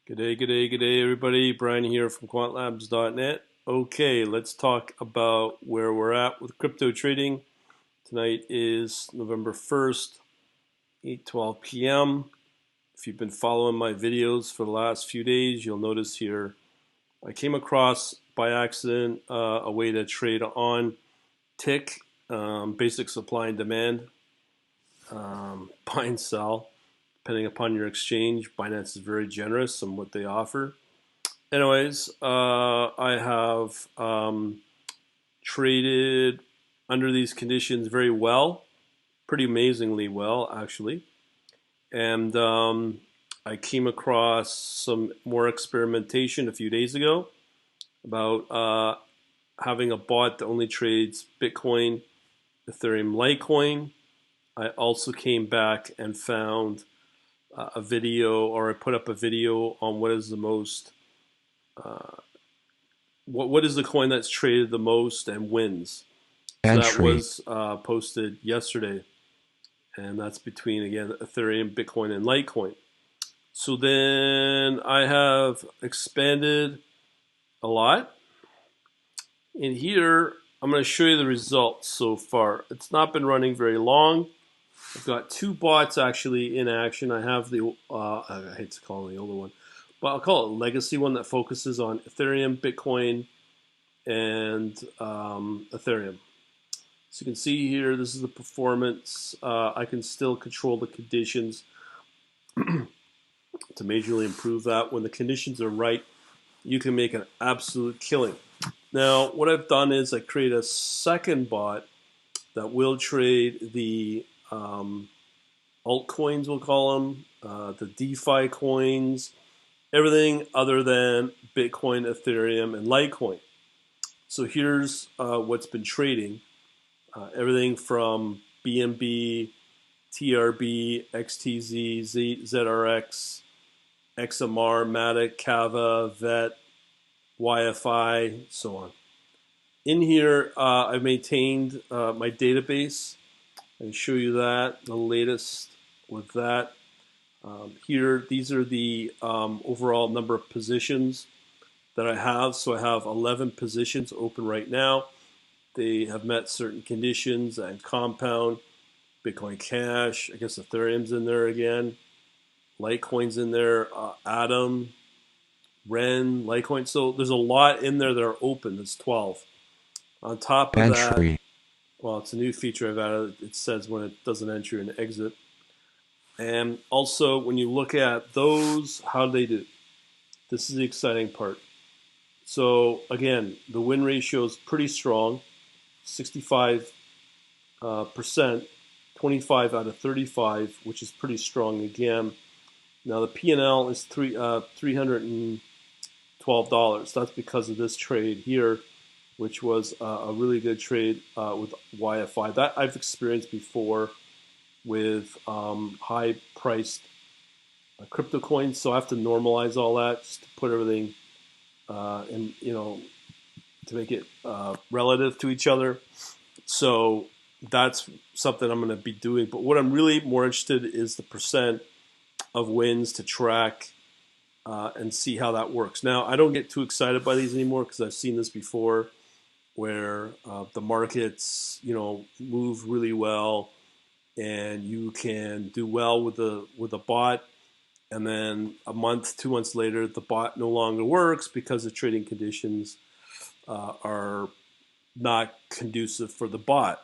Good day, everybody. Brian here from quantlabs.net. Okay, let's talk about where we're at with crypto trading. Tonight is November 1st, 8:12 p.m. If you've been following my videos for the last few days, you'll notice here I came across by accident a way to trade on tick, basic supply and demand, buy and sell, depending upon your exchange. Binance is very generous on what they offer. Anyways, I have traded under these conditions very well, pretty amazingly well, actually. And I came across some more experimentation a few days ago about having a bot that only trades Bitcoin, Ethereum, Litecoin. I also came back and found a video, or I put up a video on what is the most what is the coin that's traded the most and wins. So that Entry. was posted yesterday, and that's between, again, Ethereum, Bitcoin, and Litecoin. So then I have expanded a lot. And here I'm going to show you the results so far. It's not been running very long. I've got two bots actually in action. I have the I hate to call it the older one, but I'll call it a legacy one that focuses on Ethereum, Bitcoin, and Ethereum. So you can see here, this is the performance. I can still control the conditions to majorly improve that. When the conditions are right, you can make an absolute killing. Now, what I've done is I create a second bot that will trade the altcoins, we'll call them, the DeFi coins, everything other than Bitcoin, Ethereum, and Litecoin. So here's what's been trading. Everything from BNB, TRB, XTZ, ZRX, XMR, Matic, Kava, VET, YFI, so on. In here, I've maintained my database. I can show you that, the latest with that. Here, these are the overall number of positions that I have. So I have 11 positions open right now. They have met certain conditions and compound, Bitcoin Cash, I guess Ethereum's in there again, Litecoin's in there, Atom, Ren, Litecoin. So there's a lot in there that are open. There's 12. On top of that, Entry. well, it's a new feature I've added. It says when it does an entry and exit. And also, when you look at those, how do they do? This is the exciting part. So again, the win ratio is pretty strong, 65%, 25 out of 35, which is pretty strong again. Now the P&L is $312. That's because of this trade here, which was a really good trade with YFI. That I've experienced before with high-priced crypto coins, so I have to normalize all that just to put everything in, to make it relative to each other. So that's something I'm going to be doing. But what I'm really more interested in is the percent of wins to track and see how that works. Now, I don't get too excited by these anymore because I've seen this before, where the markets, move really well, and you can do well with a bot, and then a month, 2 months later, the bot no longer works because the trading conditions are not conducive for the bot.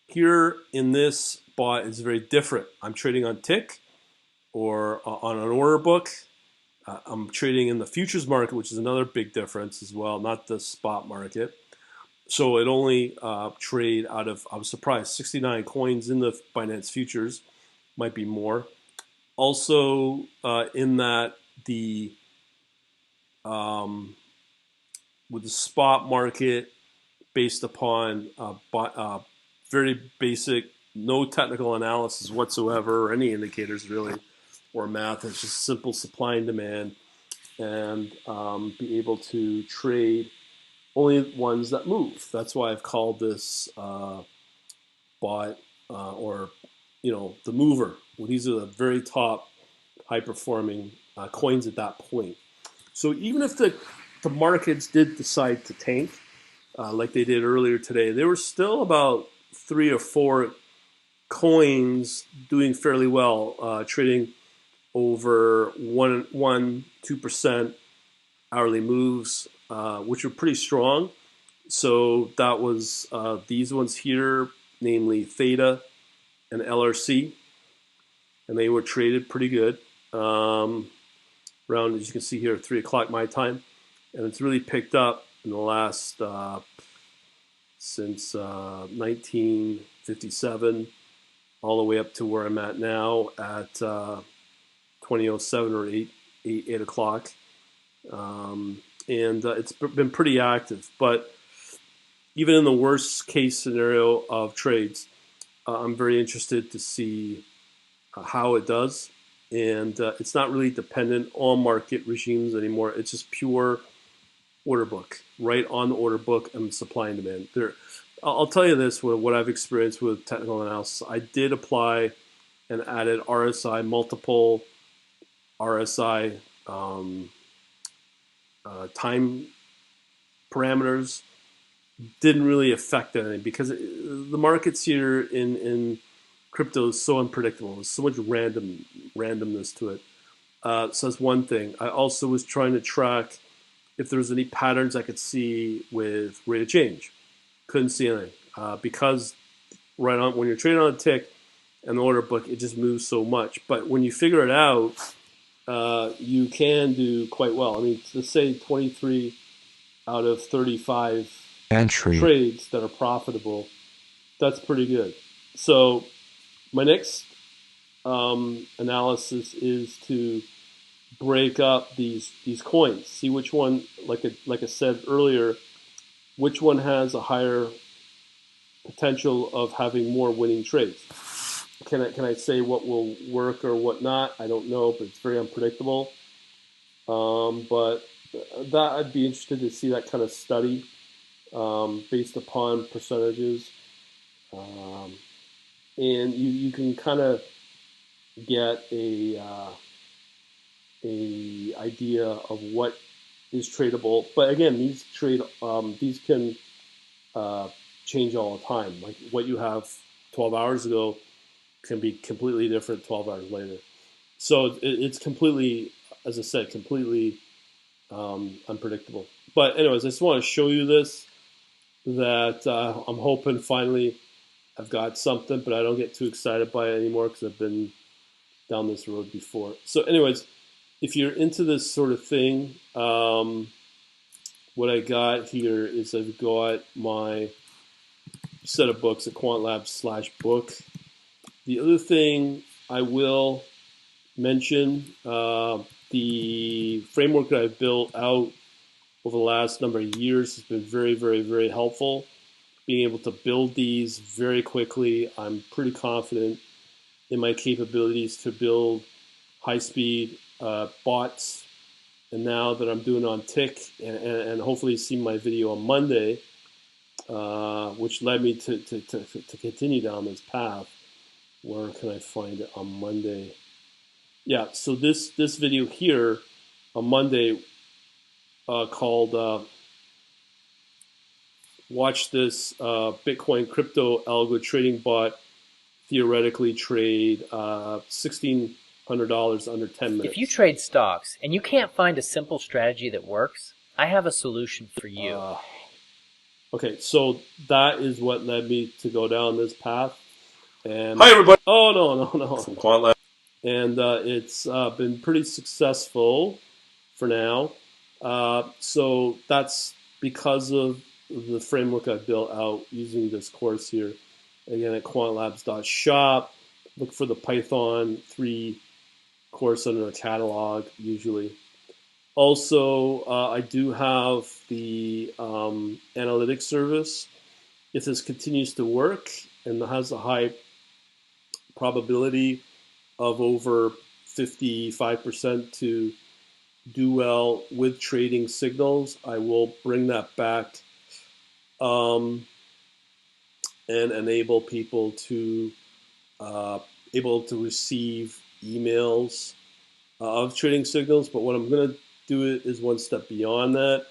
Here in this bot is very different. I'm trading on tick or on an order book. I'm trading in the futures market, which is another big difference as well, not the spot market. So it only trade out of, I was surprised, 69 coins in the Binance Futures, might be more. Also, in that the with the spot market, based upon very basic, no technical analysis whatsoever, or any indicators really, or math. It's just simple supply and demand, and be able to trade only ones that move. That's why I've called this bot or the mover. Well, these are the very top high performing coins at that point. So even if the markets did decide to tank, like they did earlier today, there were still about 3 or 4 coins doing fairly well, trading over 2% hourly moves, which were pretty strong. So that was these ones here, namely Theta and LRC, and they were traded pretty good. Around, as you can see here, 3 o'clock my time, and it's really picked up in the last since 1957, all the way up to where I'm at now at 2007 or 8 o'clock, and it's been pretty active. But even in the worst case scenario of trades, I'm very interested to see how it does. And it's not really dependent on market regimes anymore. It's just pure order book, right on the order book and supply and demand. I'll tell you this, with what I've experienced with technical analysis, I did apply and added RSI, multiple RSI time parameters. Didn't really affect anything because the markets here in crypto is so unpredictable. There's so much randomness to it. So that's one thing. I also was trying to track if there's any patterns I could see with rate of change. Couldn't see anything because right on when you're trading on a tick and the order book, it just moves so much. But when you figure it out, you can do quite well. I mean, let's say 23 out of 35 trades that are profitable. That's pretty good. So my next analysis is to break up these coins, see which one, like I said earlier, which one has a higher potential of having more winning trades. Can I say what will work or what not? I don't know, but it's very unpredictable. But that I'd be interested to see that kind of study based upon percentages. And you can kind of get a idea of what is tradable. But again, these can change all the time. Like what you have 12 hours ago can be completely different 12 hours later. So it's completely, as I said, completely unpredictable. But anyways, I just want to show you this, that I'm hoping finally I've got something, but I don't get too excited by it anymore because I've been down this road before. So anyways, if you're into this sort of thing, what I got here is I've got my set of books at quantlabs/book. The other thing I will mention, the framework that I've built out over the last number of years has been very, very, very helpful. Being able to build these very quickly, I'm pretty confident in my capabilities to build high-speed bots. And now that I'm doing on Tick, and hopefully see my video on Monday, which led me to continue down this path. Where can I find it on Monday? Yeah, so this video here on Monday called Watch This Bitcoin Crypto Algo Trading Bot Theoretically Trade $1,600 under 10 minutes. If you trade stocks and you can't find a simple strategy that works, I have a solution for you. Okay, so that is what led me to go down this path. And hi, everybody. Oh, no. From QuantLab. And it's been pretty successful for now. So that's because of the framework I built out using this course here. Again, at quantlabs.shop. Look for the Python 3 course under the catalog, usually. Also, I do have the analytics service. If this continues to work and has a high probability of over 55% to do well with trading signals, I will bring that back and enable people to able to receive emails of trading signals. But what I'm going to do it is one step beyond that.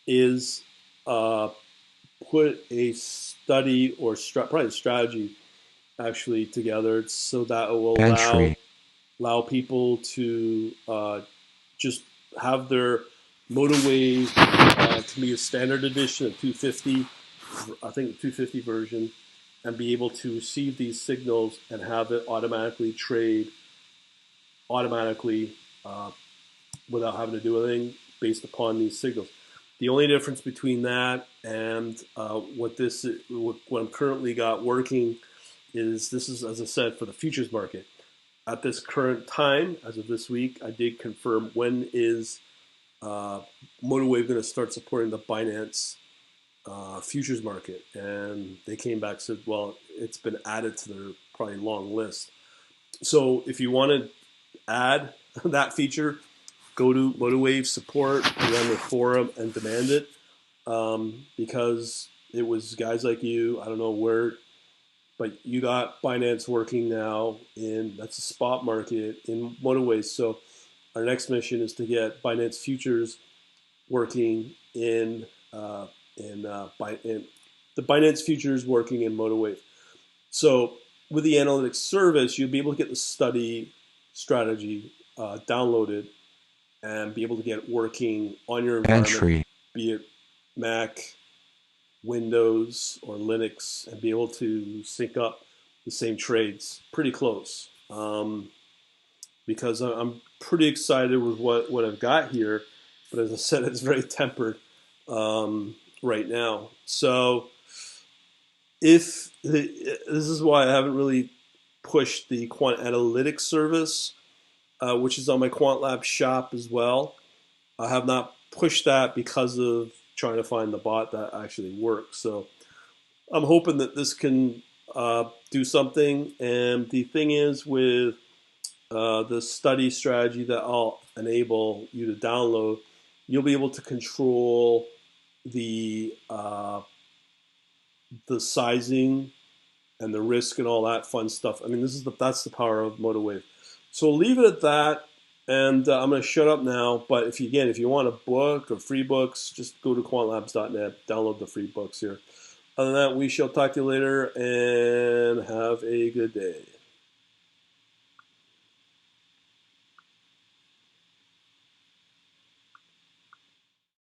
Is put a study or probably a strategy actually together so that it will Entry. allow people to just have their MotoWave to be a standard edition of 250, I think the 250 version, and be able to receive these signals and have it automatically trade automatically uh, without having to do anything based upon these signals. The only difference between that and what I'm currently got working is this is, as I said, for the futures market. At this current time, as of this week, I did confirm when is uh, MotoWave going to start supporting the Binance futures market, and they came back and said, well, it's been added to their probably long list. So if you want to add that feature, go to MotoWave support, and then the forum and demand it, because it was guys like you. I don't know where, but you got Binance working now in that's a spot market in MotoWave. So our next mission is to get Binance Futures working in the Binance Futures working in MotoWave. So with the analytics service, you'll be able to get the study strategy downloaded and be able to get it working on your environment, Entry. be it Mac, Windows, or Linux, and be able to sync up the same trades pretty close. Because I'm pretty excited with what I've got here, but as I said, it's very tempered right now. So if this is why I haven't really pushed the quant analytics service, which is on my Quant Lab shop as well. I have not pushed that because of trying to find the bot that actually works. So I'm hoping that this can do something. And the thing is with the study strategy that I'll enable you to download, you'll be able to control the sizing and the risk and all that fun stuff. I mean, that's the power of MotoWave. So we'll leave it at that, and I'm going to shut up now. But if you want a book or free books, just go to quantlabs.net, download the free books here. Other than that, we shall talk to you later, and have a good day.